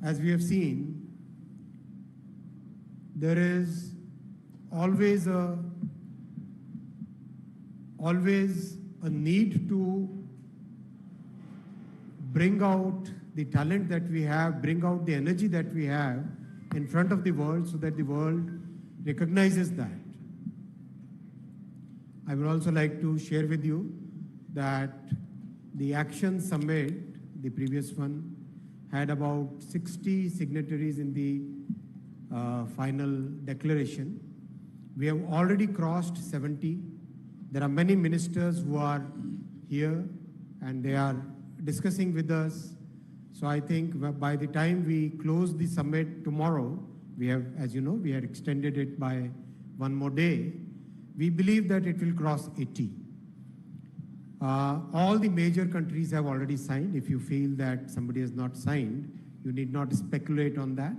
as we have seen, there is always a need to bring out the talent that we have, bring out the energy that we have in front of the world so that the world recognizes that. I would also like to share with you that the Action Summit, the previous one, had about 60 signatories in the final declaration. We have already crossed 70. There are many ministers who are here and they are discussing with us. So I think by the time we close the summit tomorrow, we have, as you know, we had extended it by one more day. We believe that it will cross 80. All the major countries have already signed. If you feel that somebody has not signed, you need not speculate on that.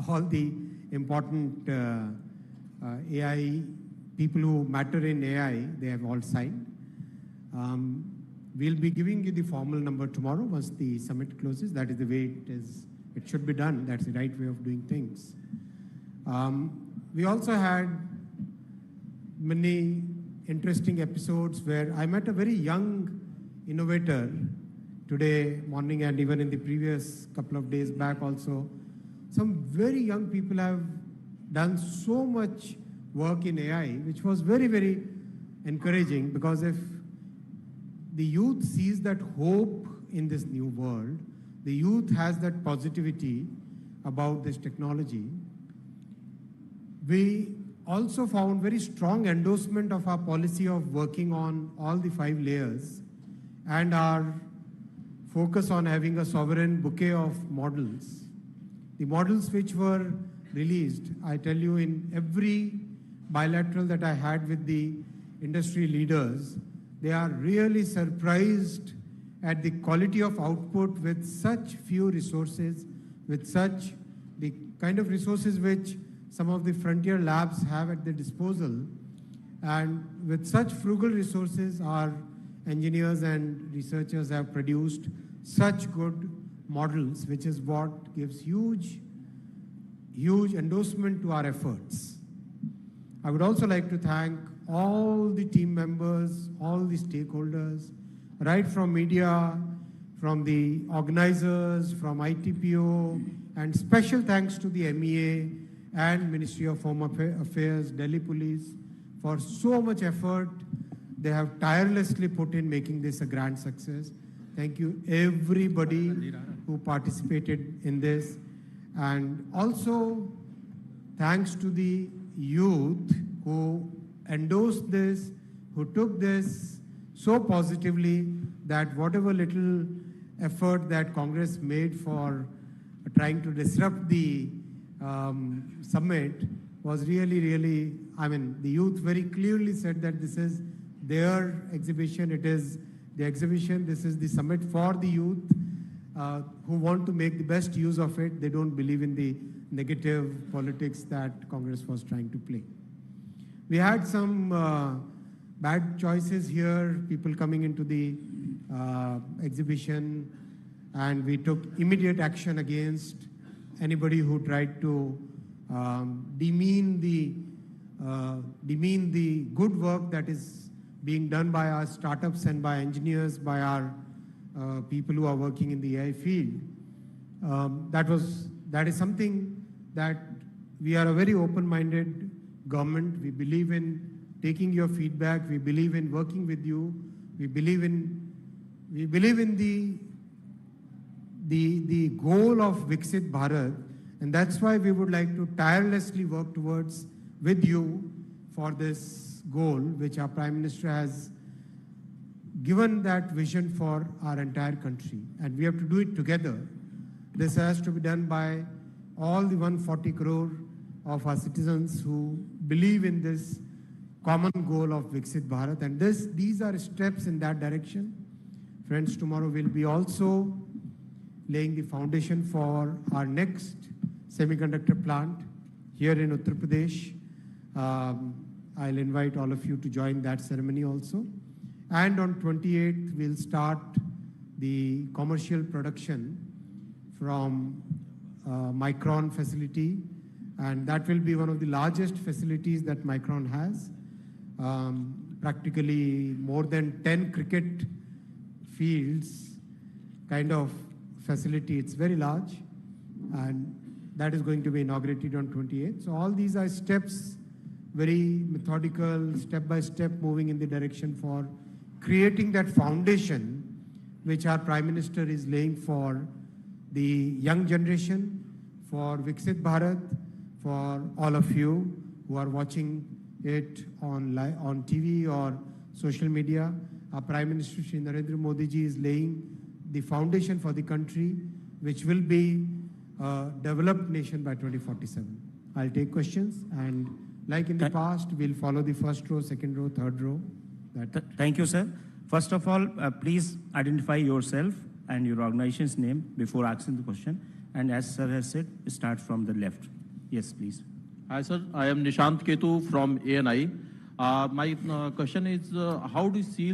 All the important AI, people who matter in AI, they have all signed. We'll be giving you the formal number tomorrow once the summit closes. That is the way it should be done. That's the right way of doing things. We also had many interesting episodes where I met a very young innovator today morning and even in the previous couple of days back also. Some very young people have done so much work in AI, which was very, very encouraging, because if the youth sees that hope in this new world, the youth has that positivity about this technology. We also found very strong endorsement of our policy of working on all the 5 layers and our focus on having a sovereign bouquet of models. The models which were released, I tell you, in every bilateral that I had with the industry leaders, they are really surprised at the quality of output with such few resources, with such the kind of resources which some of the frontier labs have at their disposal. And with such frugal resources, our engineers and researchers have produced such good models, which is what gives huge endorsement to our efforts. I would also like to thank all the team members, all the stakeholders, right from media, from the organizers, from ITPO, and special thanks to the MEA and Ministry of Home Affairs, Delhi Police, for so much effort they have tirelessly put in making this a grand success. Thank you everybody who participated in this. And also thanks to the youth who endorsed this, who took this so positively that whatever little effort that Congress made for trying to disrupt the summit was really, I mean, the youth very clearly said that this is their exhibition, it is the exhibition, this is the summit for the youth who want to make the best use of it. They don't believe in the negative politics that Congress was trying to play. We had some bad choices here, people coming into the exhibition, and we took immediate action against anybody who tried to demean the good work that is being done by our startups and by engineers, by our people who are working in the AI field. That is something that we are a very open-minded government. We believe in taking your feedback. We believe in working with you. We believe in the goal of Viksit Bharat, and that's why we would like to tirelessly work towards with you for this goal, which our Prime Minister has given that vision for our entire country, and we have to do it together. This has to be done by all the 140 crore of our citizens who believe in this common goal of Viksit Bharat, and these are steps in that direction. Friends, tomorrow we'll be also laying the foundation for our next semiconductor plant here in Uttar Pradesh. I'll invite all of you to join that ceremony also. And on 28th, we'll start the commercial production from Micron facility, and that will be one of the largest facilities that Micron has. Practically more than 10 cricket fields kind of facility. It's very large, and that is going to be inaugurated on 28th. So all these are steps, very methodical, step by step, moving in the direction for creating that foundation which our Prime Minister is laying for the young generation, for Viksit Bharat, for all of you who are watching it on TV or social media. Our Prime Minister Shri Narendra Modi ji is laying the foundation for the country, which will be a developed nation by 2047. I'll take questions, and like in the past, we'll follow the first row, second row, third row. Thank you, sir. First of all, please identify yourself and your organization's name before asking the question. And as sir has said, start from the left. Yes, please. Hi, sir. I am Nishant Ketu from ANI. My question is, how do you see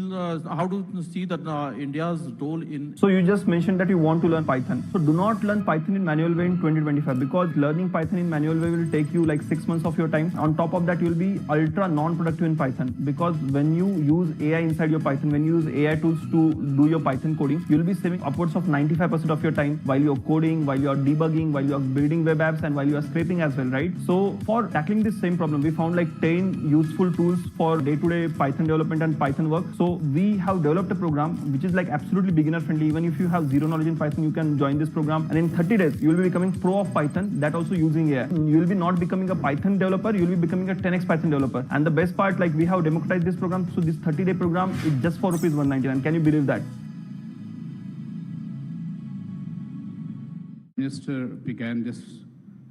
that India's role in... So you just mentioned that you want to learn Python. So do not learn Python in manual way in 2025, because learning Python in manual way will take you like 6 months of your time. On top of that, you will be ultra non-productive in Python, because when you use AI inside your Python, when you use AI tools to do your Python coding, you will be saving upwards of 95% of your time while you're coding, while you're debugging, while you're building web apps, and while you're scraping as well, right? So for tackling this same problem, we found like 10 useful tools for day-to-day Python development and Python work. So we have developed a program which is like absolutely beginner friendly. Even if you have zero knowledge in Python, you can join this program, and in 30 days you will be becoming pro of Python, that also using AI. You will be not becoming a Python developer, you will be becoming a 10x Python developer. And the best part, like we have democratized this program, so this 30-day program is just for rupees 199. Can you believe that? Minister began this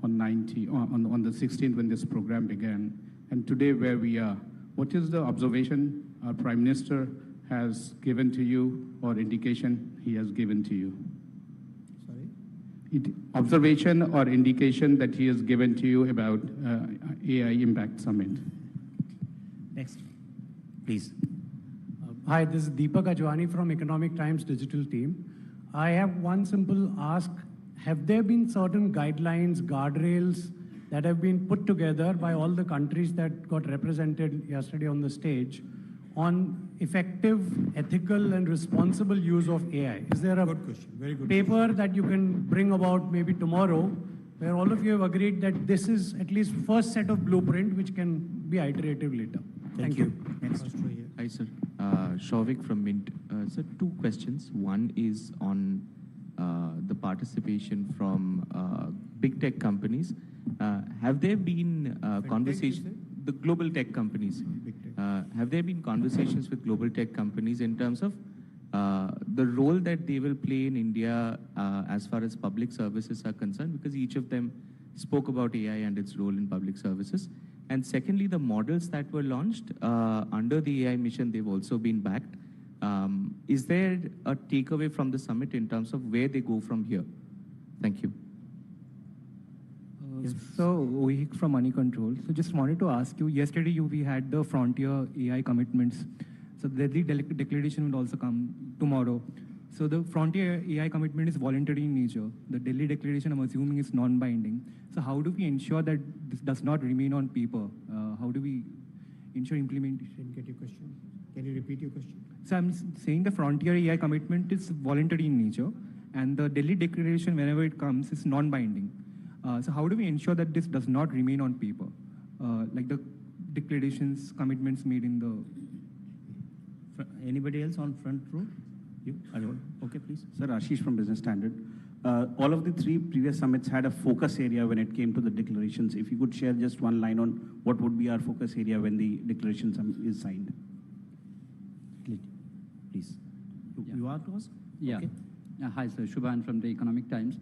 on the 16th when this program began, and today where we are. What is the observation our Prime Minister has given to you, or indication he has given to you? Sorry? Observation or indication that he has given to you about AI Impact Summit? Next, please. Hi, this is Deepak Ashwani from Economic Times digital team. I have one simple ask. Have there been certain guidelines, guardrails that have been put together by all the countries that got represented yesterday on the stage on effective, ethical, and responsible use of AI? Is there a Good question. Very good paper question. that you can bring about maybe tomorrow, where all of you have agreed that this is at least first set of blueprint which can be iterative later? Thank you. Next. First row here. Hi, sir. Shavik from Mint. Sir, two questions. One is on the participation from big tech companies. Have there been conversations, the global tech companies, have there been conversations with global tech companies in terms of the role that they will play in India as far as public services are concerned? Because each of them spoke about AI and its role in public services. And secondly, the models that were launched under the AI mission, they've also been backed. Is there a takeaway from the summit in terms of where they go from here? Thank you. So, Ohik from Money Control. So, just wanted to ask you, yesterday we had the Frontier AI commitments. So, the Delhi declaration will also come tomorrow. So, the Frontier AI commitment is voluntary in nature. The Delhi declaration, I'm assuming, is non-binding. So, how do we ensure that this does not remain on paper? How do we ensure implementation? Didn't get your question. Can you repeat your question? So, I'm saying the Frontier AI commitment is voluntary in nature, and the Delhi declaration, whenever it comes, is non-binding. So how do we ensure that this does not remain on paper? Like the declarations, commitments made in the... Anybody else on front row? You? Okay, please. Sir, Ashish from Business Standard. All of the three previous summits had a focus area when it came to the declarations. If you could share just one line on what would be our focus area when the declaration is signed. Please. You are to us? Yeah. Okay. Hi, sir. Shubhan from the Economic Times.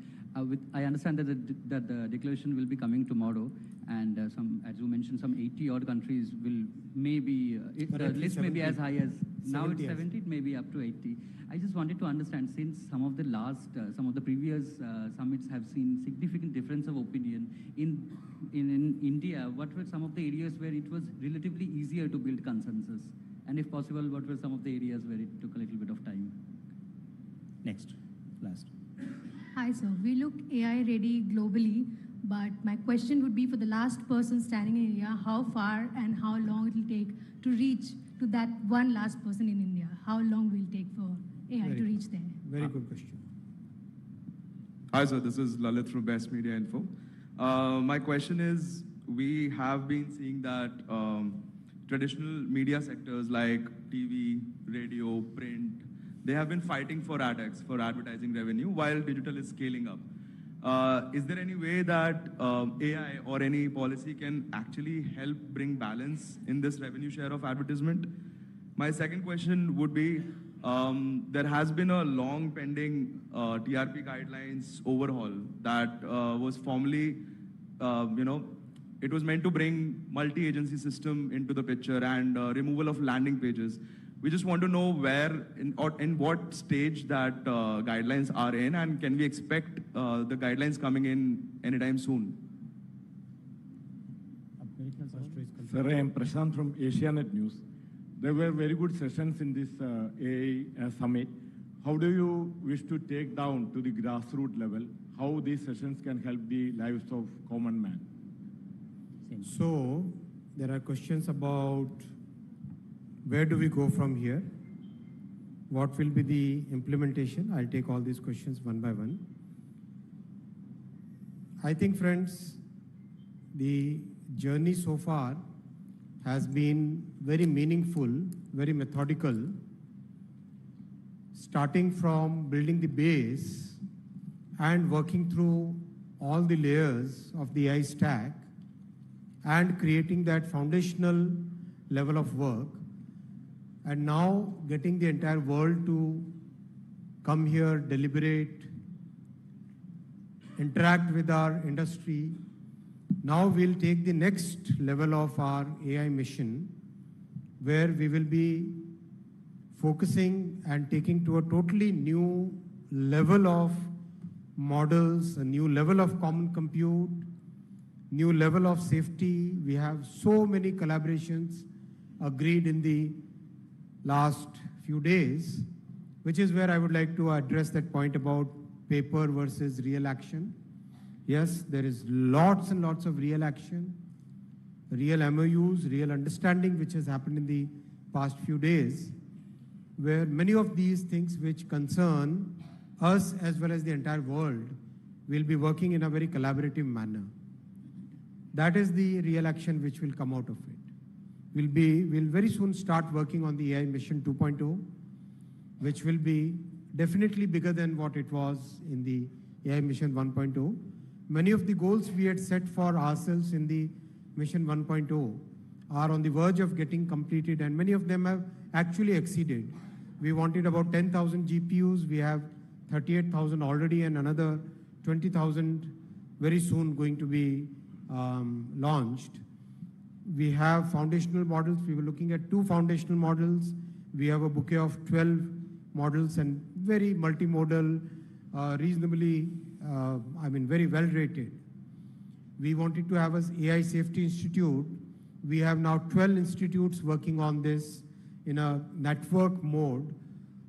I understand that the declaration will be coming tomorrow, and as you mentioned, some 80-odd countries will maybe, the list may be as high as, now it's 70, it may be up to 80. I just wanted to understand, since some of the previous summits have seen significant difference of opinion, in India, what were some of the areas where it was relatively easier to build consensus? And if possible, what were some of the areas where it took a little bit of time? Next. Last. Hi, sir. We look AI ready globally, but my question would be for the last person standing in India, how far and how long it will take to reach to that one last person in India? How long will it take for AI to reach there? Very good question. Hi, sir. This is Lalit from Best Media Info. My question is, we have been seeing that traditional media sectors like TV, radio, print, they have been fighting for AdX, for advertising revenue, while digital is scaling up. Is there any way that AI or any policy can actually help bring balance in this revenue share of advertisement? My second question would be, there has been a long pending TRP guidelines overhaul that was formerly, it was meant to bring multi-agency system into the picture and removal of landing pages. We just want to know where or in what stage that guidelines are in, and can we expect the guidelines coming in anytime soon? Sir, I am Prashant from Asianet News. There were very good sessions in this AI summit. How do you wish to take down to the grassroots level how these sessions can help the lives of common man? So there are questions about where do we go from here? What will be the implementation? I'll take all these questions one by one. I think, friends, the journey so far has been very meaningful, very methodical, starting from building the base and working through all the layers of the AI stack and creating that foundational level of work, and now getting the entire world to come here, deliberate, interact with our industry. Now we'll take the next level of our AI mission, where we will be focusing and taking to a totally new level of models, a new level of common compute, new level of safety. We have so many collaborations agreed in the last few days, which is where I would like to address that point about paper versus real action. Yes, there is lots and lots of real action, real MOUs, real understanding which has happened in the past few days, where many of these things which concern us as well as the entire world will be working in a very collaborative manner. That is the real action which will come out of it. We'll very soon start working on the AI Mission 2.0, which will be definitely bigger than what it was in the AI Mission 1.0. Many of the goals we had set for ourselves in the Mission 1.0 are on the verge of getting completed, and many of them have actually exceeded. We wanted about 10,000 GPUs. We have 38,000 already, and another 20,000 very soon going to be launched. We have foundational models. We were looking at 2 foundational models. We have a bouquet of 12 models and very multimodal, reasonably, very well rated. We wanted to have an AI Safety Institute. We have now 12 institutes working on this in a network mode.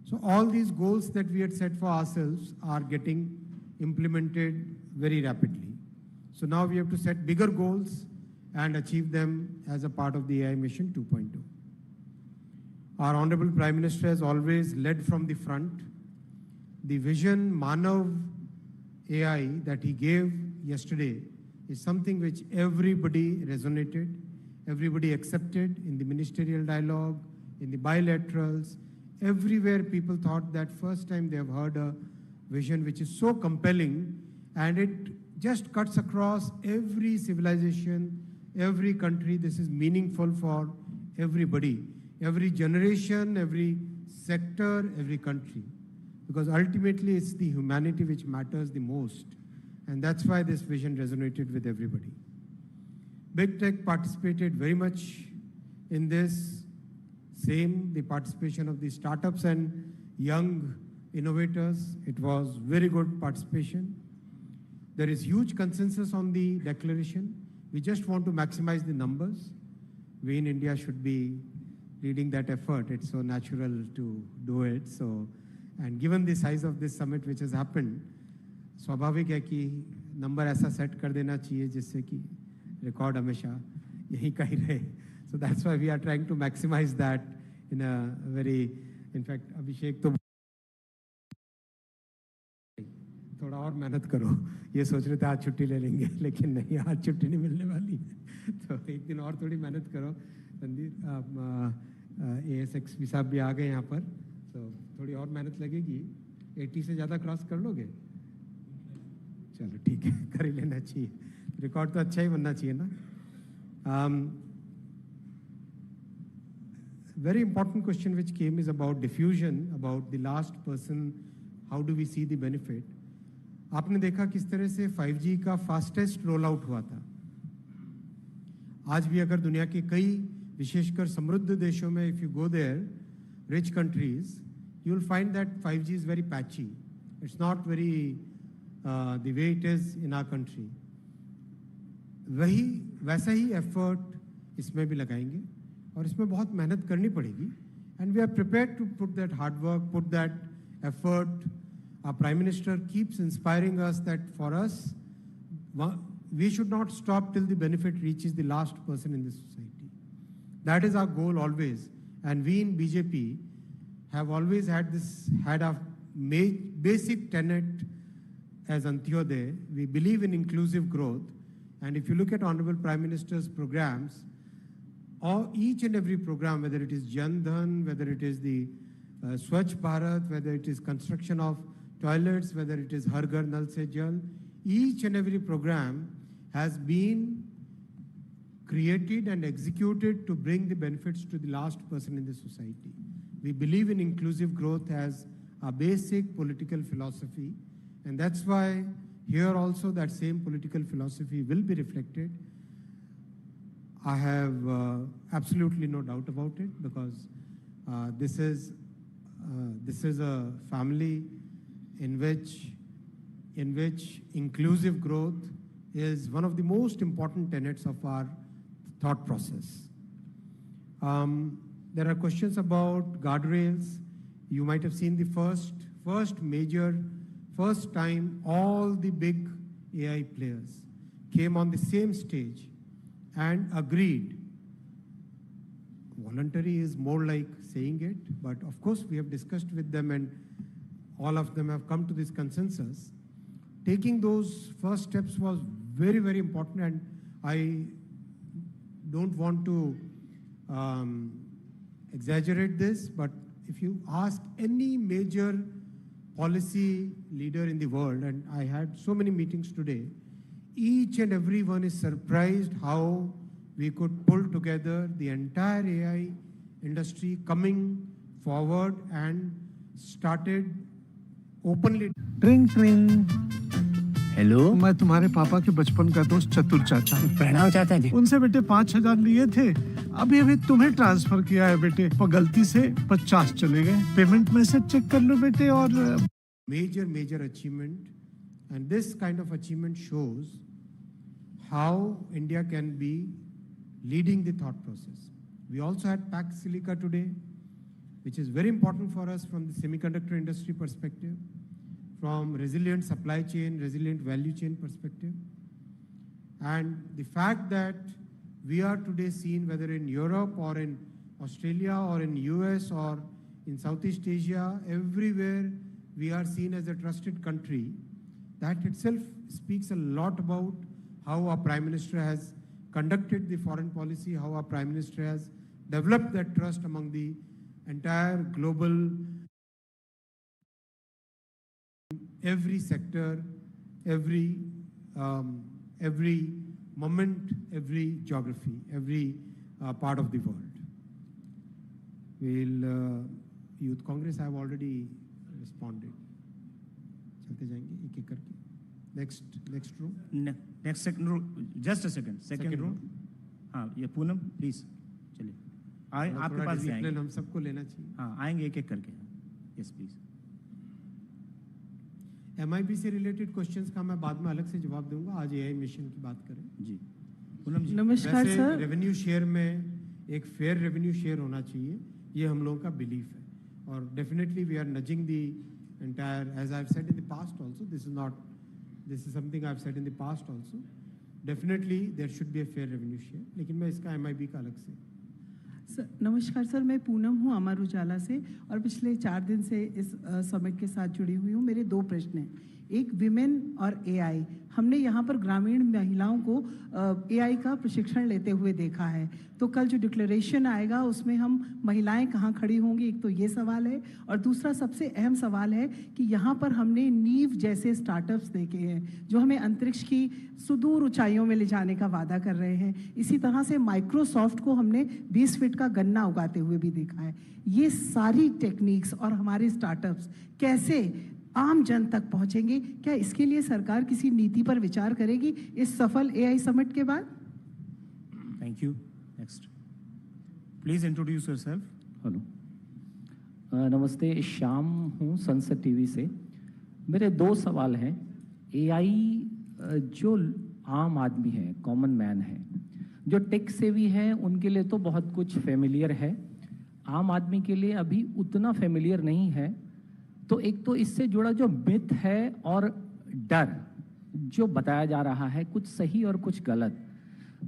So all these goals that we had set for ourselves are getting implemented very rapidly. So now we have to set bigger goals and achieve them as a part of the AI Mission 2.0. Our Honorable Prime Minister has always led from the front. The vision Manav AI that he gave yesterday is something which everybody resonated, everybody accepted in the ministerial dialogue, in the bilaterals. Everywhere people thought that first time they have heard a vision which is so compelling, and it just cuts across every civilization, every country. This is meaningful for everybody, every generation, every sector, every country. Because ultimately it's the humanity which matters the most. And that's why this vision resonated with everybody. Big Tech participated very much in this. Same, the participation of the startups and young innovators. It was very good participation. There is huge consensus on the declaration. We just want to maximize the numbers. We in India should be leading that effort. It's so natural to do it. And given the size of this summit which has happened, स्वाभाविक है कि number ऐसा set कर देना चाहिए जिससे कि record हमेशा यहीं का ही रहे. So that's why we are trying to maximize that in a very, in fact, Abhishek तो थोड़ा और मेहनत करो. ये सोच रहे थे आज छुट्टी ले लेंगे, लेकिन नहीं, आज छुट्टी नहीं मिलने वाली है. तो एक दिन और थोड़ी मेहनत करो. संदीप ASXP साहब भी आ गए यहाँ पर, तो थोड़ी और मेहनत लगेगी. 80 से ज़्यादा क्रॉस कर लोगे? चलो ठीक है, कर ही लेना चाहिए. रिकॉर्ड तो अच्छा ही बनना चाहिए ना. Very important question which came is about diffusion, about the last person, how do we see the benefit. आपने देखा किस तरह से 5G का फास्टेस्ट रोल आउट हुआ था. आज भी अगर दुनिया के कई विशेषकर समृद्ध देशों में if you go there, rich countries, you will find that 5G is very patchy. It's not very the way it is in our country. वैसा ही एफर्ट इसमें भी लगाएंगे और इसमें बहुत मेहनत करनी पड़ेगी. And we are prepared to put that hard work, put that effort. Our Prime Minister keeps inspiring us that for us, we should not stop till the benefit reaches the last person in the society. That is our goal always. And we in BJP have always had a basic tenet as Antyodaya. We believe in inclusive growth. And if you look at Honorable Prime Minister's programs, or each and every program, whether it is Jan Dhan, whether it is the Swachh Bharat, whether it is construction of toilets, whether it is Har Ghar Nal Se Jal, each and every program has been created and executed to bring the benefits to the last person in the society. We believe in inclusive growth as a basic political philosophy, and that's why here also that same political philosophy will be reflected. I have absolutely no doubt about it, because this is a family in which inclusive growth is one of the most important tenets of our thought process. There are questions about guardrails. You might have seen the first time all the big AI players came on the same stage and agreed. Voluntary is more like saying it, but of course we have discussed with them and all of them have come to this consensus. Taking those first steps was very, very important, and I don't want to exaggerate this, but if you ask any major policy leader in the world, and I had so many meetings today, each and every one is surprised how we could pull together the entire AI industry coming forward and started openly. ट्रिंग ट्रिंग. Hello, मैं तुम्हारे पापा के बचपन का दोस्त चतुर चाचा. प्रणाम चाचा जी. उनसे बेटे 5,000 लिए थे, अभी तुम्हें ट्रांसफर किया है बेटे, पर गलती से 50 चले गए. पेमेंट मैसेज चेक कर लो बेटे. और major achievement, and this kind of achievement shows how India can be leading the thought process. We also had Pax Silica today, which is very important for us from the semiconductor industry perspective, from resilient supply chain, resilient value chain perspective. And the fact that we are today seen, whether in Europe or in Australia or in US or in Southeast Asia, everywhere we are seen as a trusted country, that itself speaks a lot about how our Prime Minister has conducted the foreign policy, how our Prime Minister has developed that trust among the entire global, every sector, every moment, every geography, every part of the world. Youth Congress, I have already responded. चलते जाएंगे एक एक करके. Next room. Next second row. Just a second. Second row. हाँ, ये Poonam please चलिए. आपके पास भी आएंगे. हम सबको लेना चाहिए. हाँ, आएंगे एक एक करके. Yes, please. MIB से रिलेटेड क्वेश्चंस का मैं बाद में अलग से जवाब दूंगा. आज AI मिशन की बात करें. जी. पूनम जी. नमस्कार सर. रेवेन्यू शेयर में एक फेयर रेवेन्यू शेयर होना चाहिए. ये हम लोगों का बिलीफ है. और definitely we are nudging the entire, as I've said in the past also, this is not This is something I've said in the past also. Definitely there should be a fair revenue share. लेकिन मैं इसका MIB का अलग से. Sir नमस्कार sir, मैं पूनम हूँ अमर उजाला से और पिछले 4 दिन से इस समिट के साथ जुड़ी हुई हूँ. मेरे 2 प्रश्न हैं. एक विमेन और एआई. हमने यहाँ पर ग्रामीण महिलाओं को एआई का प्रशिक्षण लेते हुए देखा है. तो कल जो डिक्लेरेशन आएगा उसमें हम महिलाएं कहाँ खड़ी होंगी, एक तो ये सवाल है. और दूसरा सबसे अहम सवाल है कि यहाँ पर हमने नीव जैसे स्टार्टअप्स देखे हैं जो हमें अंतरिक्ष की सुदूर ऊंचाइयों में ले जाने का वादा कर रहे हैं. इसी तरह से माइक्रोसॉफ्ट को हमने 20 फीट का गन्ना उगाते हुए भी देखा है. ये सारी टेक्निक्स और हमारे स्टार्टअप्स कैसे आम जन तक पहुंचेंगे? क्या इसके लिए सरकार किसी नीति पर विचार करेगी इस सफल एआई समिट के बाद? Thank you. Next please introduce yourself. Hello, नमस्ते, श्याम हूँ संसद टीवी से. मेरे 2 सवाल हैं. एआई जो आम आदमी है, कॉमन मैन है, जो टेक सेवी है, उनके लिए तो बहुत कुछ फेमिलियर है. आम आदमी के लिए अभी उतना फेमिलियर नहीं है. तो एक तो इससे जुड़ा जो मिथ है और डर जो बताया जा रहा है, कुछ सही और कुछ गलत,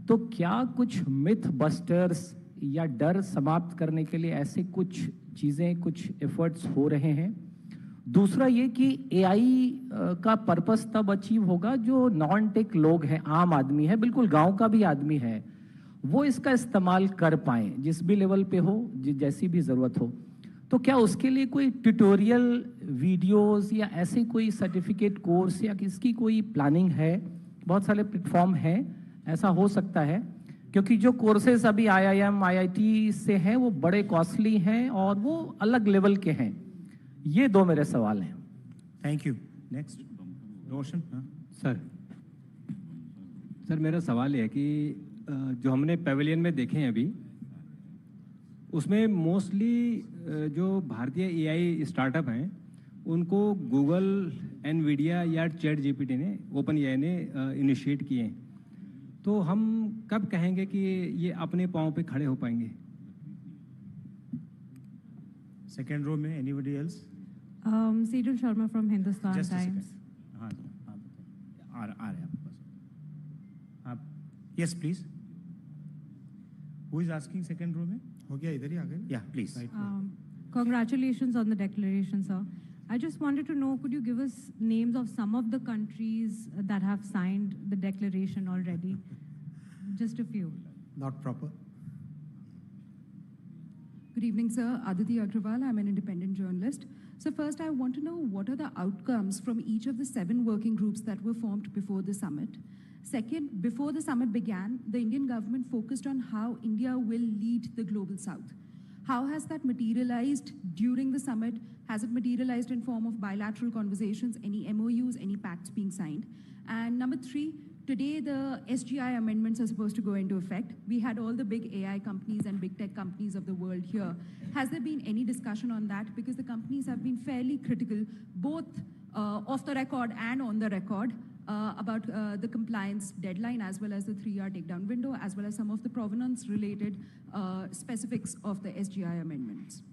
तो क्या कुछ मिथ बस्टर्स या डर समाप्त करने के लिए ऐसे कुछ चीज़ें, कुछ एफर्ट्स हो रहे हैं? दूसरा ये कि एआई का पर्पस तब अचीव होगा जो नॉन टेक लोग हैं, आम आदमी है, बिल्कुल गांव का भी आदमी है, वो इसका इस्तेमाल कर पाएँ, जिस भी लेवल पे हो, जैसी भी ज़रूरत हो. तो क्या उसके लिए कोई ट्यूटोरियल वीडियोस या ऐसे कोई सर्टिफिकेट कोर्स या किसकी कोई प्लानिंग है? बहुत सारे प्लेटफॉर्म हैं, ऐसा हो सकता है, क्योंकि जो कोर्सेज अभी IIM, IIT से हैं वो बड़े कॉस्टली हैं और वो अलग लेवल के हैं. ये 2 मेरे सवाल हैं. Thank you. Next Roshan. Sir मेरा सवाल है कि जो हमने पेविलियन में देखे हैं अभी, उसमें मोस्टली जो भारतीय एआई स्टार्टअप हैं उनको गूगल, एनवीडिया या चैट जीपीटी ने, ओपन एआई ने इनिशिएट किए हैं. तो हम कब कहेंगे कि ये अपने पाँव पे खड़े हो पाएंगे? सेकेंड रो में anybody else? Sejal Sharma from Hindustan Times. हाँ, आ रहे हैं आपके पास. आप yes please. Who is asking second row में? हो गया, इधर ही आ गए. Yeah please. Congratulations on the declaration, sir. I just wanted to know, could you give us names of some of the countries that have signed the declaration already? Just a few. Not proper. Good evening, sir. Aditi Agrawal. I'm an independent journalist. So first, I want to know what are the outcomes from each of the 7 working groups that were formed before the summit. Second, before the summit began, the Indian government focused on how India will lead the global south. How has that materialized during the summit? Has it materialized in form of bilateral conversations, any MOUs, any pacts being signed? And number 3, today the SGI amendments are supposed to go into effect. We had all the big AI companies and big tech companies of the world here. Has there been any discussion on that? Because the companies have been fairly critical, both off the record and on the record, about the compliance deadline, as well as the 3-hour takedown window, as well as some of the provenance-related specifics of the SGI amendments.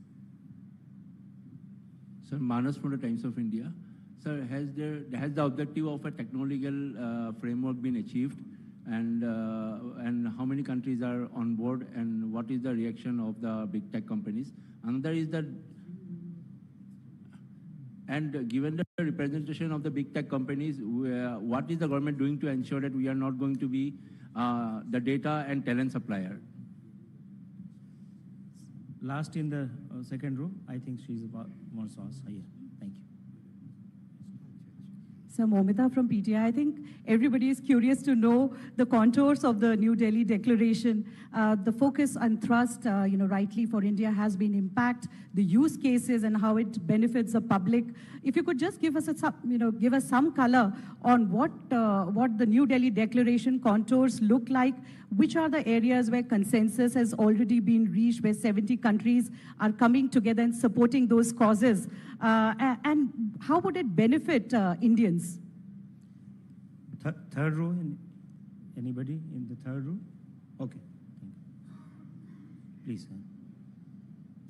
Sir, Manas from the Times of India. Sir, has the objective of a technological framework been achieved, and how many countries are on board, and what is the reaction of the big tech companies? Another is that, and given the representation of the big tech companies, what is the government doing to ensure that we are not going to be the data and talent supplier? Last in the second row, I think she's about wants to ask. Yeah, thank you. So Momita from PTI, I think everybody is curious to know the contours of the New Delhi Declaration. The focus and thrust, rightly for India has been impact, the use cases and how it benefits the public. If you could just give us some color on what the New Delhi Declaration contours look like. Which are the areas where consensus has already been reached, where 70 countries are coming together and supporting those causes? And how would it benefit Indians? Third row, anybody in the third row? Okay, thank you. Please.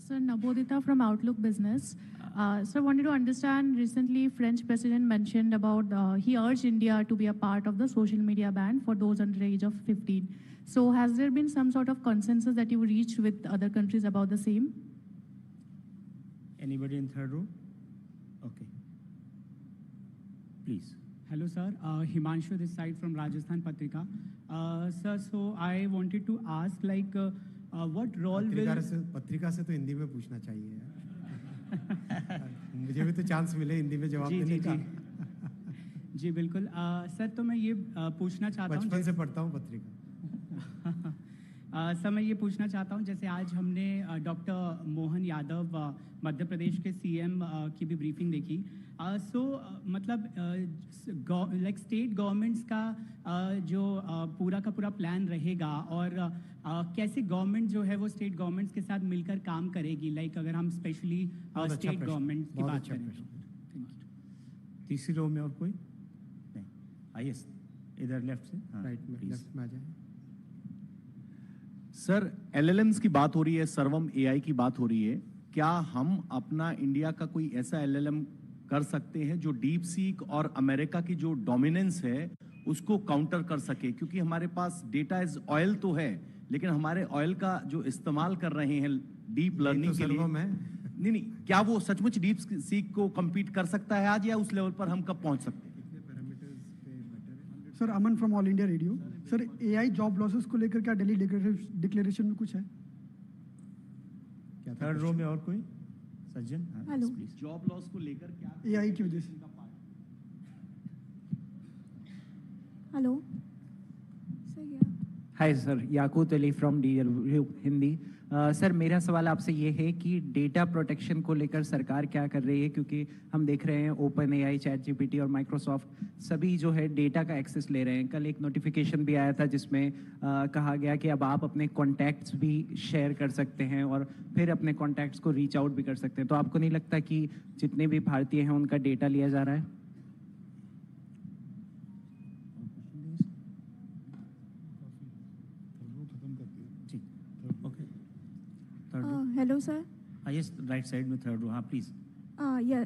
Sir, Nabodita from Outlook Business. Sir, wanted to understand, recently French president mentioned about, he urged India to be a part of the social media ban for those under the age of 15. So has there been some sort of consensus that you reached with other countries about the same? Anybody in third row? Okay. Please. Hello, sir. Himanshu this side from Rajasthan Patrika. Sir, so I wanted to ask, like, what role will... पत्रिका से तो हिंदी में पूछना चाहिए मुझे भी तो chance मिले हिंदी में जवाब देने का जी बिल्कुल सर तो मैं ये पूछना चाहता हूँ बचपन से पढ़ता हूँ पत्रिका सर मैं ये पूछना चाहता हूँ जैसे आज हमने डॉक्टर मोहन यादव मध्य प्रदेश के सीएम की भी ब्रीफिंग देखी सो मतलब लाइक स्टेट गवर्नमेंट्स का जो पूरा का पूरा प्लान रहेगा और कैसे गवर्नमेंट जो है वो स्टेट गवर्नमेंट्स के साथ मिलकर काम करेगी लाइक अगर हम स्पेशली स्टेट गवर्नमेंट की बात करें तीसरी रो में और कोई नहीं आइए इधर लेफ्ट से राइट में लेफ्ट में आ जाए सर एलएलएम्स की बात हो रही है सर्वम एआई की बात हो रही है क्या हम अपना इंडिया का कोई ऐसा एलएलएम कर सकते हैं जो डीप सीक और अमेरिका की जो डोमिनेंस है उसको काउंटर कर सके क्योंकि हमारे पास डेटा इज ऑयल तो है लेकिन हमारे ऑयल का जो इस्तेमाल कर रहे हैं डीप लर्निंग के लिए नहीं क्या वो सचमुच डीप सीक को compete कर सकता है आज या उस लेवल पर हम कब पहुंच सकते हैं sir Aman from all India radio sir AI job losses को लेकर क्या दिल्ली डिक्लेरेशन में कुछ है क्या थर्ड रो में और कोई सज्जन हेलो जॉब लॉस को लेकर क्या एआई की वजह से hello hi sir Yakut Ali from DLU Hindi sir मेरा सवाल आपसे ये है कि डेटा प्रोटेक्शन को लेकर सरकार क्या कर रही है क्योंकि हम देख रहे हैं ओपन एआई चैट जीपीटी और माइक्रोसॉफ्ट सभी जो है डेटा का एक्सेस ले रहे हैं कल एक नोटिफिकेशन भी आया था जिसमें कहा गया कि अब आप अपने कॉन्टैक्ट्स भी शेयर कर सकते हैं और फिर अपने कॉन्टैक्ट्स को रीच आउट भी कर सकते हैं तो आपको नहीं लगता कि जितने भी भारतीय हैं उनका डेटा लिया जा रहा है Hello, sir. Yes, right side में third row. Please.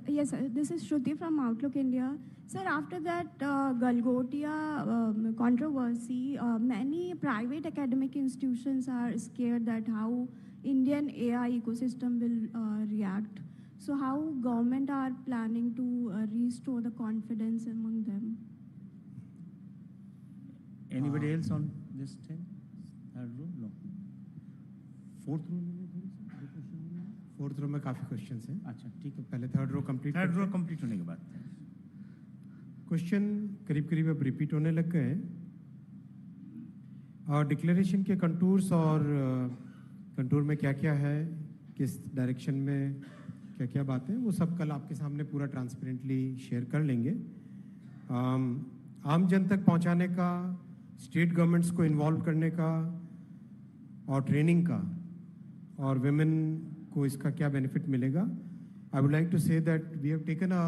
Yes, sir. This is Shruti from Outlook India. Sir, after that Galgotia controversy, many private academic institutions are scared that how Indian AI ecosystem will react. So, how government are planning to restore the confidence among them? Anybody else on this third row? No. Fourth row. Fourth row में काफ़ी questions हैं अच्छा ठीक है पहले third row complete होने के बाद क्वेश्चन करीब करीब अब रिपीट होने लग गए हैं और डिक्लेरेशन के कंटूर्स और कंटूर में क्या क्या है किस डायरेक्शन में क्या क्या बातें वो सब कल आपके सामने पूरा ट्रांसपेरेंटली शेयर कर लेंगे आम जन तक पहुंचाने का स्टेट गवर्नमेंट्स को इन्वॉल्व करने का और ट्रेनिंग का और विमेन को इसका क्या बेनिफिट मिलेगा I would like to say that we have taken a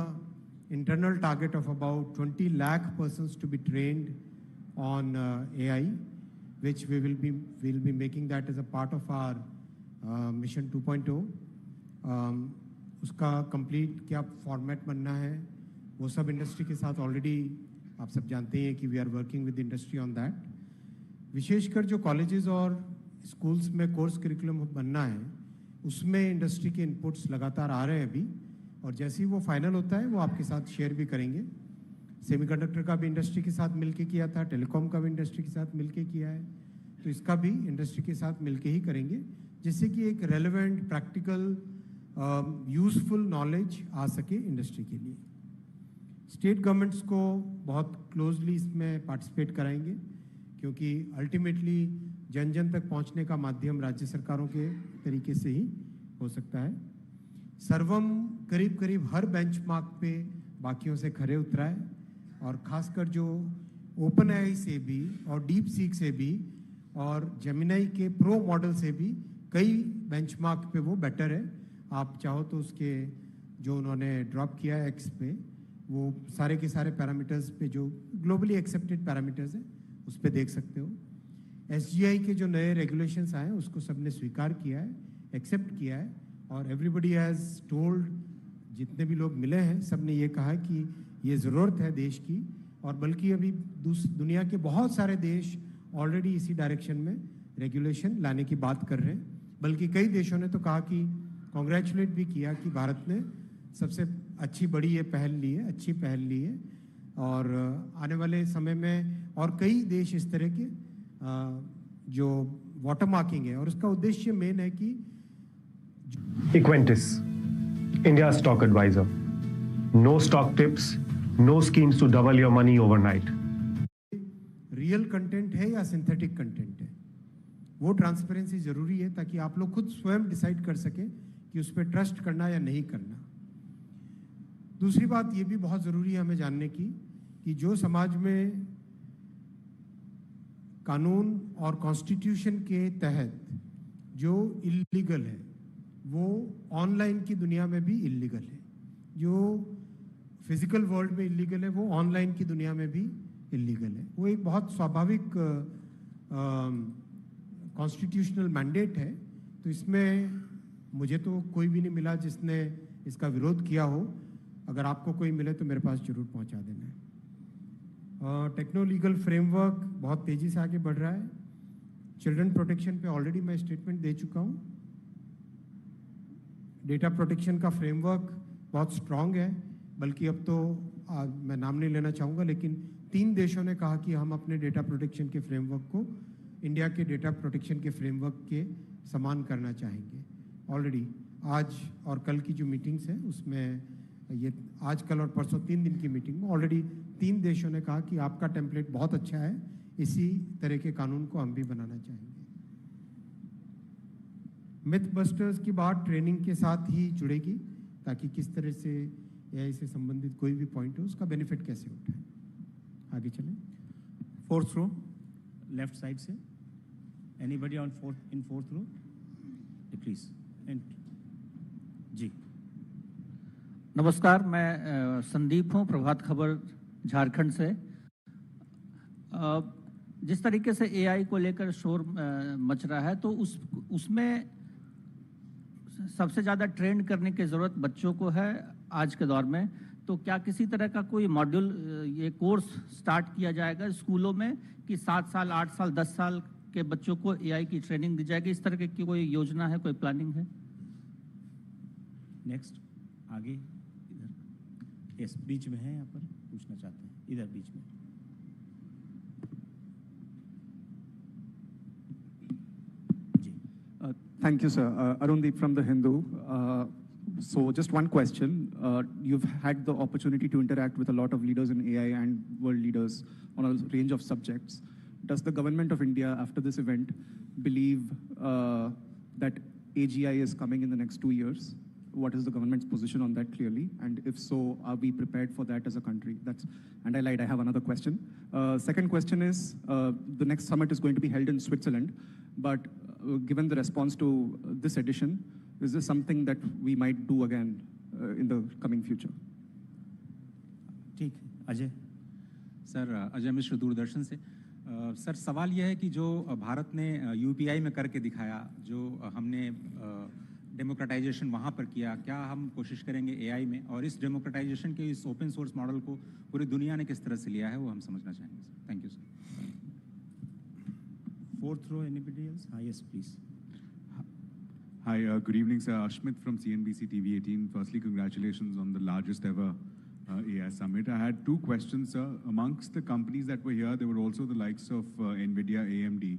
internal target of about 20 lakh persons to be trained on AI which we will be making that as a part of our mission 2.0 उसका complete क्या format बनना है वो सब industry के साथ already आप सब जानते हैं कि we are working with industry on that विशेषकर जो कॉलेजेस और स्कूल्स में कोर्स करिकुलम बनना है उसमें इंडस्ट्री के इनपुट्स लगातार आ रहे हैं अभी और जैसे ही वो फाइनल होता है वो आपके साथ शेयर भी करेंगे सेमीकंडक्टर का भी इंडस्ट्री के साथ मिलके किया था टेलीकॉम का भी इंडस्ट्री के साथ मिलके किया है तो इसका भी इंडस्ट्री के साथ मिलके ही करेंगे जिससे कि एक रेलेवेंट प्रैक्टिकल यूजफुल नॉलेज आ सके इंडस्ट्री के लिए स्टेट गवर्नमेंट्स को बहुत क्लोजली इसमें पार्टिसिपेट कराएंगे क्योंकि अल्टीमेटली जन जन तक पहुंचने का माध्यम राज्य सरकारों के तरीके से ही हो सकता है सर्वम करीब करीब हर बेंचमार्क पे बाकियों से खरे उतरा है और खासकर जो ओपन एआई से भी और डीप सीक से भी और जेमिनाई के प्रो मॉडल से भी कई बेंचमार्क पे वो बेटर है आप चाहो तो उसके जो उन्होंने ड्रॉप किया है एक्स पे वो सारे के सारे पैरामीटर्स पे जो ग्लोबली एक्सेप्टेड पैरामीटर्स हैं उस पर देख सकते हो एसजीआई के जो नए रेगुलेशंस आए उसको सबने स्वीकार किया है एक्सेप्ट किया है और एवरीबडी हैज़ टोल्ड, जितने भी लोग मिले हैं सब ने ये कहा कि ये ज़रूरत है देश की, और बल्कि अभी दुनिया के बहुत सारे देश ऑलरेडी इसी डायरेक्शन में रेगुलेशन लाने की बात कर रहे हैं। बल्कि कई देशों ने तो कहा कि कॉन्ग्रेचुलेट भी किया कि भारत ने सबसे अच्छी बड़ी ये पहल ली है, अच्छी पहल ली है, और आने वाले समय में और कई देश इस तरह के जो वाटर मार्किंग है, और उसका उद्देश्य मेन है कि Equentis, India's stock advisor. No stock tips, no schemes to double your money overnight. Real content है या सिंथेटिक कंटेंट है, वो ट्रांसपेरेंसी जरूरी है ताकि आप लोग खुद स्वयं डिसाइड कर सकें कि उस पर ट्रस्ट करना या नहीं करना। दूसरी बात ये भी बहुत जरूरी है हमें जानने की कि जो समाज में कानून और कॉन्स्टिट्यूशन के तहत जो इलीगल है वो ऑनलाइन की दुनिया में भी इलीगल है, जो फिजिकल वर्ल्ड में इलीगल है वो ऑनलाइन की दुनिया में भी इलीगल है। वो एक बहुत स्वाभाविक कॉन्स्टिट्यूशनल मैंडेट है। तो इसमें मुझे तो कोई भी नहीं मिला जिसने इसका विरोध किया हो। अगर आपको कोई मिले तो मेरे पास जरूर पहुंचा देना। टेक्नो लीगल फ्रेमवर्क बहुत तेजी से आगे बढ़ रहा है। चिल्ड्रन प्रोटेक्शन पे ऑलरेडी मैं स्टेटमेंट दे चुका हूँ। डेटा प्रोटेक्शन का फ्रेमवर्क बहुत स्ट्रांग है, बल्कि अब तो मैं नाम नहीं लेना चाहूँगा, लेकिन 3 देशों ने कहा कि हम अपने डेटा प्रोटेक्शन के फ्रेमवर्क को इंडिया के डेटा प्रोटेक्शन के फ्रेमवर्क के समान करना चाहेंगे। ऑलरेडी आज और कल की जो मीटिंग्स हैं उसमें ये आज कल और परसों 3 दिन की मीटिंग में ऑलरेडी 3 देशों ने कहा कि आपका टेम्पलेट बहुत अच्छा है, इसी तरह के कानून को हम भी बनाना चाहेंगे। मिथ बस्टर्स की बात ट्रेनिंग के साथ ही जुड़ेगी ताकि किस तरह से एआई से संबंधित कोई भी पॉइंट हो उसका बेनिफिट कैसे उठाए। आगे चलें। 4th रो लेफ्ट साइड से, anybody on in 4th row please. जी नमस्कार, मैं संदीप हूँ, प्रभात खबर झारखंड से। जिस तरीके से एआई को लेकर शोर मच रहा है तो उसमें सबसे ज़्यादा ट्रेंड करने की ज़रूरत बच्चों को है आज के दौर में। तो क्या किसी तरह का कोई मॉड्यूल ये कोर्स स्टार्ट किया जाएगा स्कूलों में कि 7 साल 8 साल 10 साल के बच्चों को एआई की ट्रेनिंग दी जाएगी? इस तरह की कोई योजना है, कोई प्लानिंग है? नेक्स्ट आगे इधर, यस बीच में है, यहाँ पर पूछना चाहते हैं, इधर बीच में। Thank you, sir. Arundeep from The Hindu. So just one question. You've had the opportunity to interact with a lot of leaders in AI and world leaders on a range of subjects. Does the government of India, after this event, believe that AGI is coming in the next 2 years? What is the government's position on that clearly? And if so, are we prepared for that as a country? And I lied, I have another question. Second question is, the next summit is going to be held in Switzerland, but given the response to this edition, is this something that we might do again in the coming future? ठीक, Ajay. Sir, Ajay Mishra, Doordarshan से। Sir, सवाल यह है कि जो भारत ने UPI में करके दिखाया, जो हमने डेमोक्रेटाइजेशन वहाँ पर किया, क्या हम कोशिश करेंगे एआई में? और इस डेमोक्रेटाइजेशन के इस ओपन सोर्स मॉडल को पूरी दुनिया ने किस तरह से लिया है, वो हम समझना चाहेंगे sir. Thank you sir. 4th row, anybody else? Yes, please. Hi, good evening, sir. Ashmit from CNBC TV 18. Firstly, congratulations on the largest ever AI summit. I had 2 questions, sir. Amongst the companies that were here, there were also the likes of NVIDIA, AMD.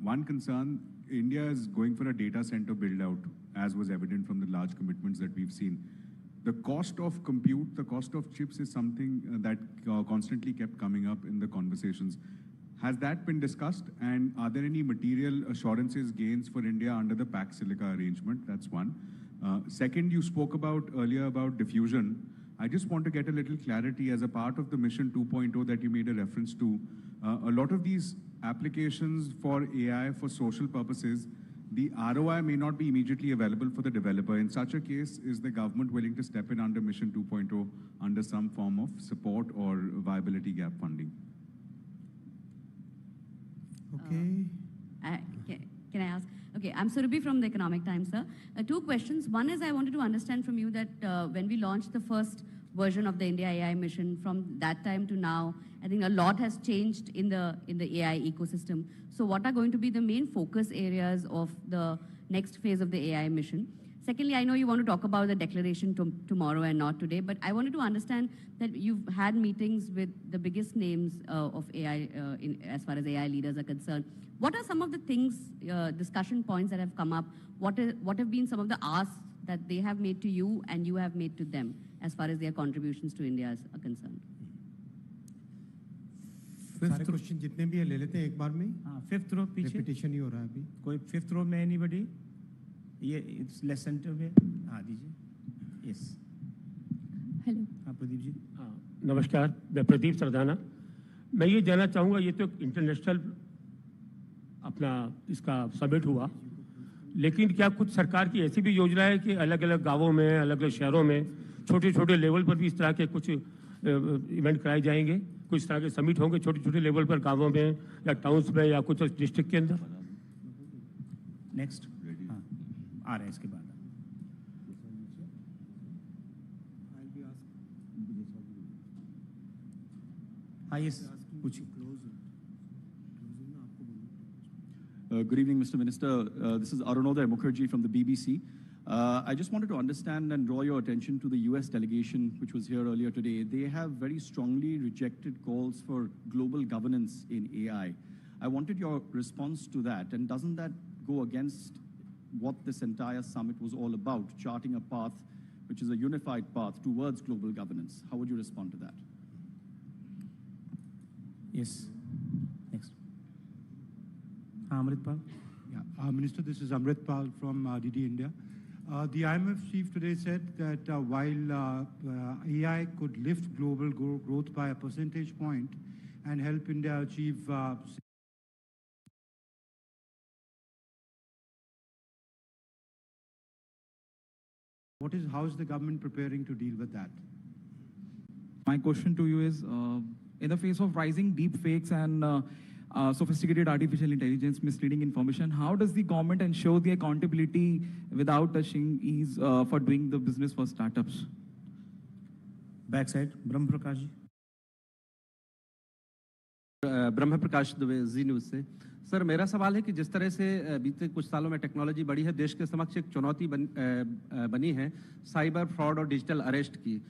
One concern, India is going for a data center build out, as was evident from the large commitments that we've seen. The cost of compute, the cost of chips is something that constantly kept coming up in the conversations. Has that been discussed, and are there any material assurances, gains for India under the Pax Silica arrangement? That's one. Second, you spoke earlier about diffusion. I just want to get a little clarity as a part of the Mission 2.0 that you made a reference to. A lot of these applications for AI for social purposes, the ROI may not be immediately available for the developer. In such a case, is the government willing to step in under Mission 2.0 under some form of support or viability gap funding? Okay. Can I ask? Okay, I'm Surabhi from the Economic Times, sir. Two questions. One is I wanted to understand from you that when we launched the first version of the India AI mission, from that time to now, I think a lot has changed in the AI ecosystem. So what are going to be the main focus areas of the next phase of the AI mission? Secondly, I know you want to talk about the declaration tomorrow and not today, but I wanted to understand that you've had meetings with the biggest names of AI as far as AI leaders are concerned. What are some of the things, discussion points that have come up? What have been some of the asks that they have made to you and you have made to them as far as their contributions to India are concerned? सारे question जितने भी है ले लेते हैं एक बार में. हाँ, फिफ्थ रो पीछे. रिपीटिशन ही हो रहा है अभी. कोई फिफ्थ रो में एनीबडी? ये इट्स लेस सेंटर में. हाँ दीजिए. यस. हेलो. हाँ प्रदीप जी. हाँ नमस्कार, मैं प्रदीप सरदाना. मैं ये जानना चाहूँगा, ये तो इंटरनेशनल अपना इसका समिट हुआ, लेकिन क्या कुछ सरकार की ऐसी भी योजना है कि अलग अलग गांवों में, अलग अलग शहरों में, छोटे छोटे लेवल पर भी इस तरह के कुछ इवेंट कराए जाएंगे? कुछ तरह के समिट होंगे छोटे छोटे लेवल पर गांवों में या टाउन्स में या कुछ डिस्ट्रिक्ट के अंदर? नेक्स्ट. हाँ आ रहे हैं इसके बाद. हाँ यस पूछिए. Good evening, Mr. Minister. This is Arunoday Mukherjee from the BBC. I just wanted to understand and draw your attention to the US delegation, which was here earlier today. They have very strongly rejected calls for global governance in AI. I wanted your response to that. And doesn't that go against what this entire summit was all about, charting a path which is a unified path towards global governance? How would you respond to that? Yes. Next. Amritpal. Yeah, Minister, this is Amritpal from DD India. The IMF chief today said that while AI could lift global growth by a percentage point and help India achieve how is the government preparing to deal with that? My question to you is, in the face of rising deep fakes and sophisticated artificial intelligence, misleading information, how does the government ensure the accountability without touching ease for doing the business for startups? Backside, Brahm Prakash ji. Brahma Prakash Dubey ji news से. Sir मेरा सवाल है कि जिस तरह से बीते कुछ सालों में टेक्नोलॉजी बढ़ी है, देश के समक्ष एक चुनौती बनी है साइबर फ्रॉड और डिजिटल अरेस्ट की.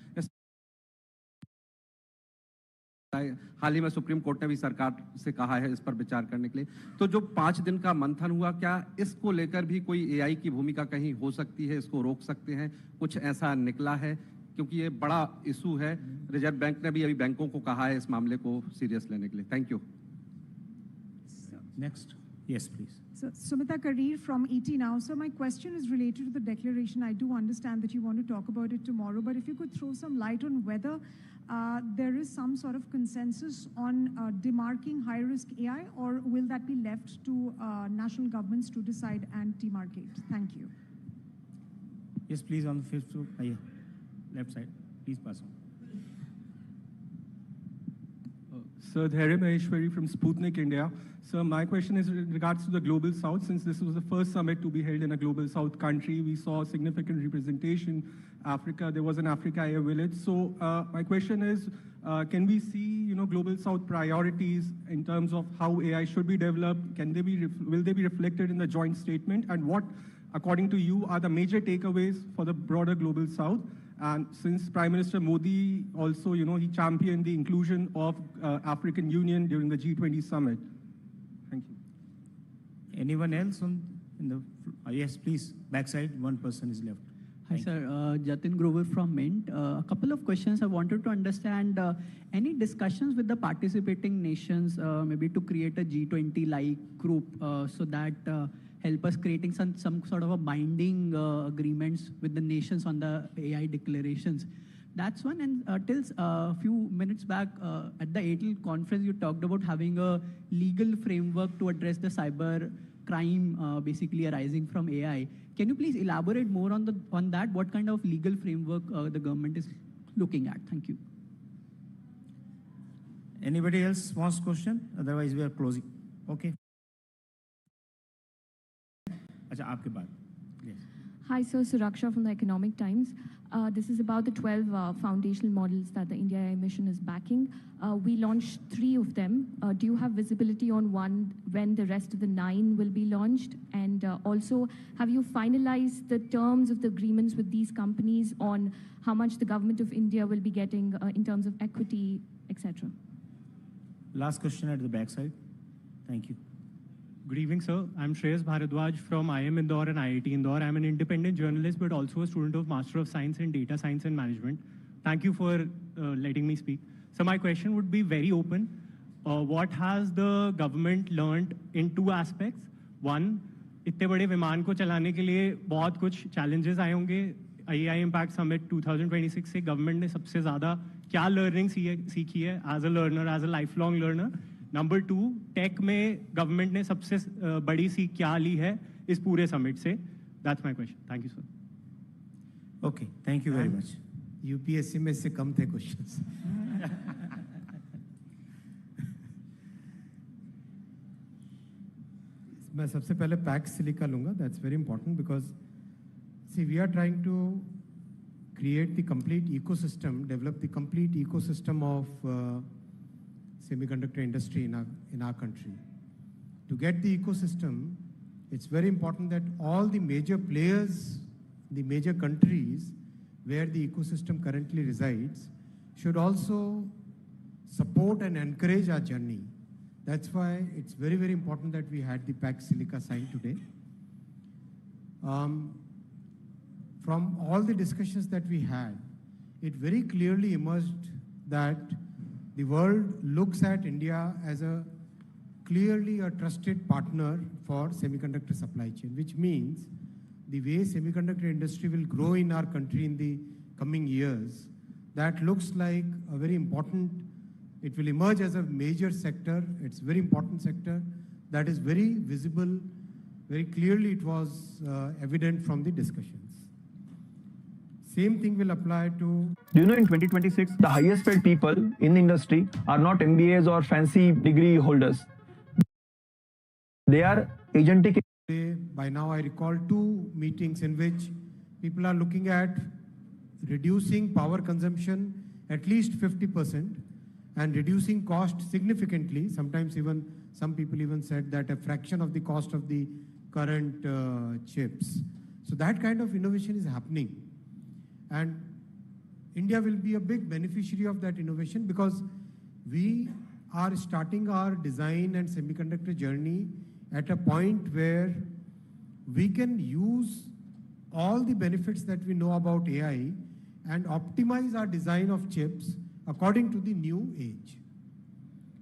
हाल ही में सुप्रीम कोर्ट ने भी सरकार से कहा है इस पर विचार करने के लिए. तो जो 5 दिन का मंथन हुआ, क्या इसको लेकर भी कोई एआई की भूमिका कहीं हो सकती है? इसको रोक सकते हैं? कुछ ऐसा निकला है? क्योंकि ये बड़ा इशू है. रिजर्व बैंक ने भी अभी बैंकों को कहा है इस मामले को सीरियस लेने के लिए. Thank you. Next. Yes, please. So, Sumita Karir from ET Now. So my question is related to the declaration. I do understand that you want to talk about it tomorrow, but if you could throw some light on whether there is some sort of consensus on demarking high-risk AI, or will that be left to national governments to decide and demarcate? Thank you. Yes, please, on the fifth row. Left side. Please pass on. Sir, Dhairya Maheshwari from Sputnik India. Sir, my question is in regards to the Global South. Since this was the first summit to be held in a Global South country, we saw significant representation. Africa, there was an Africa AI village. So my question is, can we see, Global South priorities in terms of how AI should be developed? Will they be reflected in the joint statement? And what, according to you, are the major takeaways for the broader Global South? And since Prime Minister Modi also, he championed the inclusion of African Union during the G20 summit. Thank you. Anyone else in the? Yes, please. Backside, one person is left. Hi, sir. Jatin Grover from Mint. A couple of questions. I wanted to understand any discussions with the participating nations, maybe to create a G20-like group so that help us creating some sort of a binding agreements with the nations on the AI declarations. That's one. And till a few minutes back at the ATL conference, you talked about having a legal framework to address the cyber crime basically arising from AI. Can you please elaborate more on that? What kind of legal framework the government is looking at? Thank you. Anybody else wants question? Otherwise, we are closing. Okay. अच्छा आपके बाद. Yes. Hi, sir. Suraksha from the Economic Times. This is about the 12 foundational models that the India AI mission is backing. We launched 3 of them. Do you have visibility on when the rest of the 9 will be launched? And also, have you finalized the terms of the agreements with these companies on how much the government of India will be getting in terms of equity, etc.? Last question at the back side. Thank you. Good evening, sir. I'm Shreyas Bharadwaj from IIM Indore and IIT Indore. I'm an independent journalist, but also a student of Master of Science in Data Science and Management. Thank you for letting me speak. So my question would be very open. What has the government learned in 2 aspects? One, इतने बड़े विमान को चलाने के लिए बहुत कुछ challenges आए होंगे. AI Impact Summit 2026 से गवर्नमेंट ने सबसे ज़्यादा क्या लर्निंग सीखी है as a learner, as a lifelong learner? Number 2, tech में गवर्नमेंट ने सबसे बड़ी सीख क्या ली है इस पूरे समिट से? That's my question. Thank you sir. Okay, thank you very much. UPSC में इससे कम थे क्वेश्चंस. मैं सबसे पहले पैक्स सिलिका लूंगा. That's very important because see we are trying to create the complete ecosystem, develop the complete ecosystem of semiconductor industry in our country. To get the ecosystem, it's very important that all the major players, the major countries where the ecosystem currently resides, should also support and encourage our journey. That's why it's very, very important that we had the Pax Silica signed today. From all the discussions that we had, it very clearly emerged that the world looks at India as clearly a trusted partner for semiconductor supply chain, which means the way semiconductor industry will grow in our country in the coming years, that looks like a very important, it will emerge as a major sector. It's a very important sector that is very visible, very clearly it was evident from the discussions. Same thing will apply to... Do you know in 2026, the highest paid people in the industry are not MBAs or fancy degree holders. They are agentic. By now I recall 2 meetings in which people are looking at reducing power consumption at least 50% and reducing cost significantly. Sometimes even some people even said that a fraction of the cost of the current chips. So that kind of innovation is happening. And India will be a big beneficiary of that innovation because we are starting our design and semiconductor journey at a point where we can use all the benefits that we know about AI and optimize our design of chips according to the new age.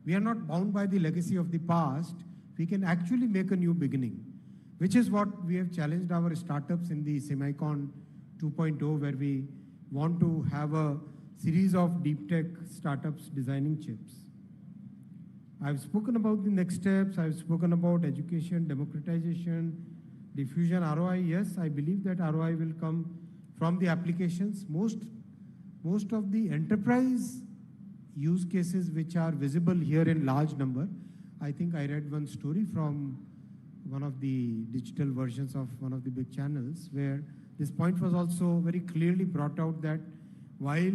We are not bound by the legacy of the past. We can actually make a new beginning, which is what we have challenged our startups in the Semicon 2.0, where we want to have a series of deep tech startups designing chips. I've spoken about the next steps. I've spoken about education, democratization, diffusion, ROI. Yes, I believe that ROI will come from the applications. Most of the enterprise use cases which are visible here in large number. I think I read one story from one of the digital versions of one of the big channels where this point was also very clearly brought out that while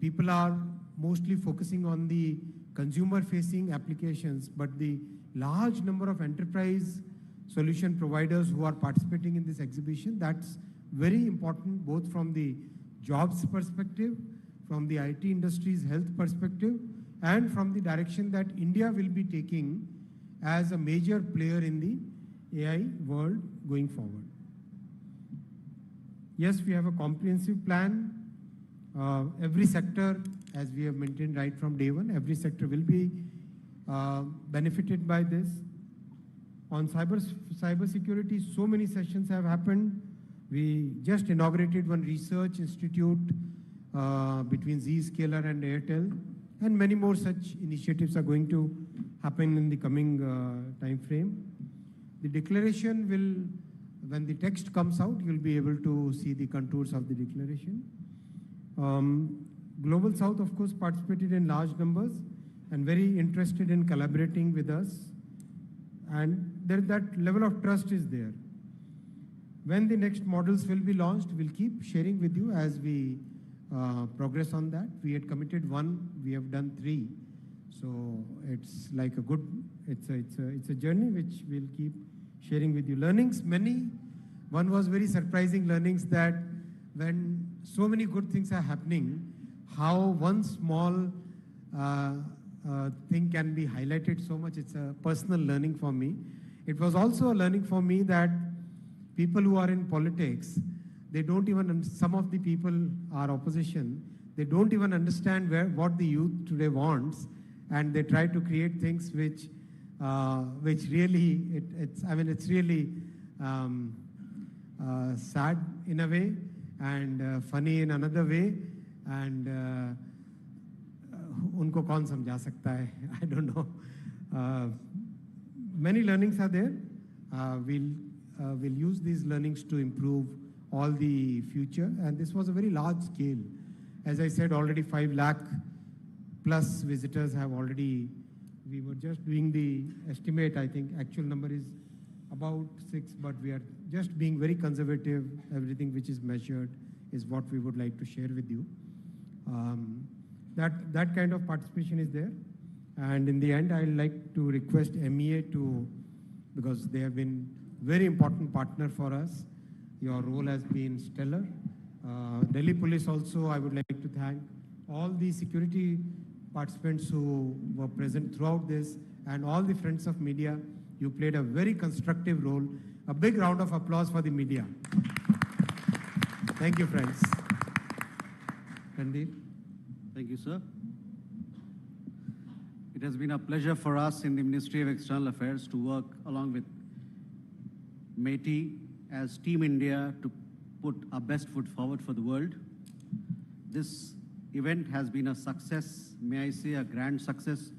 people are mostly focusing on the consumer-facing applications, but the large number of enterprise solution providers who are participating in this exhibition, that's very important both from the jobs perspective, from the IT industry's health perspective, and from the direction that India will be taking as a major player in the AI world going forward. Yes, we have a comprehensive plan. Every sector, as we have maintained right from day one, every sector will be benefited by this. On cybersecurity, so many sessions have happened. We just inaugurated one research institute between Zscaler and Airtel, and many more such initiatives are going to happen in the coming time frame. The declaration will, when the text comes out, you'll be able to see the contours of the declaration. Global South, of course, participated in large numbers and very interested in collaborating with us. And that level of trust is there. When the next models will be launched, we'll keep sharing with you as we progress on that. We had committed 1, we have done 3. So it's like a good, it's a journey which we'll keep sharing with you. Learnings, many. One was very surprising learnings that when so many good things are happening, how one small thing can be highlighted so much. It's a personal learning for me. It was also a learning for me that people who are in politics, they don't even, some of the people are opposition, they don't even understand what the youth today wants, and they try to create things which really, it's really sad in a way, and funny in another way, and उनको कौन समझा सकता है? I don't know. Many learnings are there. We'll use these learnings to improve all the future, and this was a very large scale. As I said, already 5 lakh plus visitors have already, we were just doing the estimate, I think actual number is about 6, but we are just being very conservative. Everything which is measured is what we would like to share with you. That kind of participation is there. And in the end, I'd like to request MEA to, because they have been very important partner for us. Your role has been stellar. Delhi Police also, I would like to thank all the security participants who were present throughout this, and all the friends of media. You played a very constructive role. A big round of applause for the media. Thank you, friends. Randeep. Thank you, sir. It has been a pleasure for us in the Ministry of External Affairs to work along with METI as Team India to put our best foot forward for the world. This event has been a success, may I say a grand success.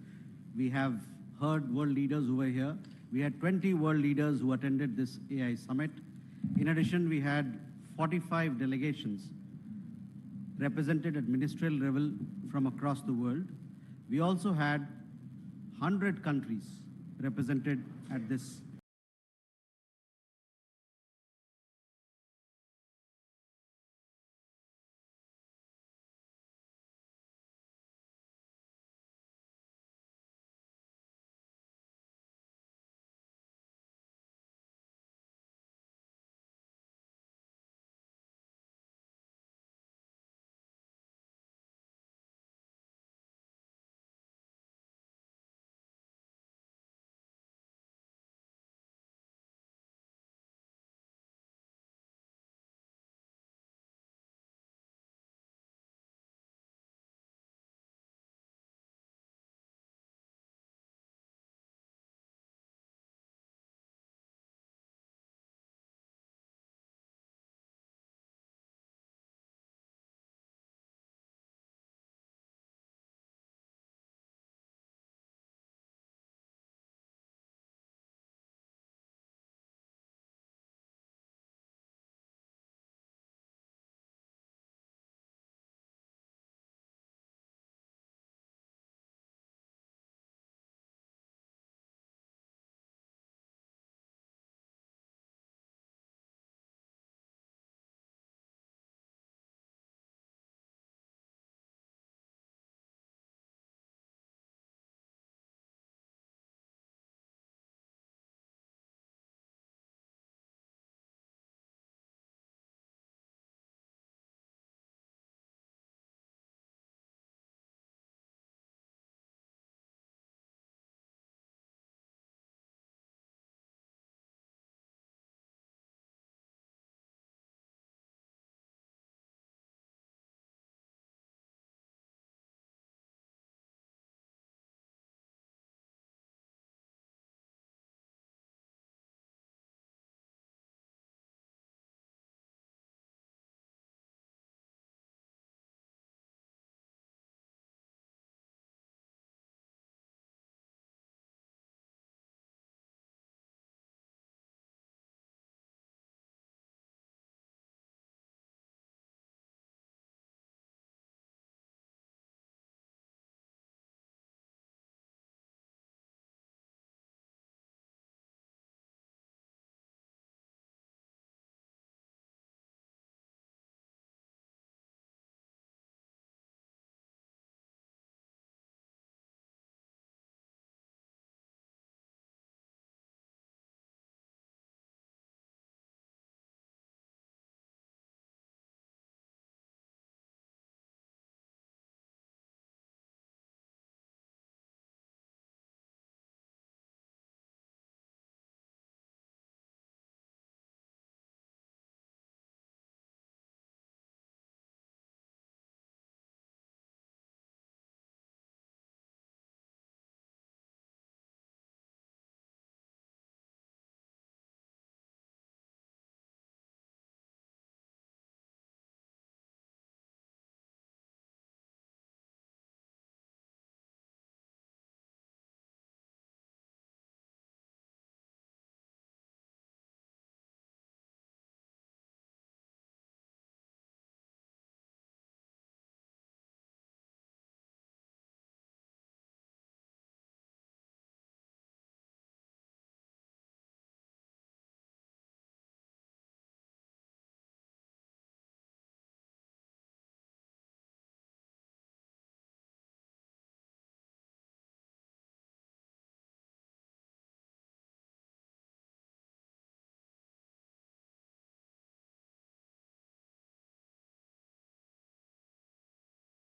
We have heard world leaders who were here. We had 20 world leaders who attended this AI summit. In addition, we had 45 delegations represented at ministerial level from across the world. We also had 100 countries represented at this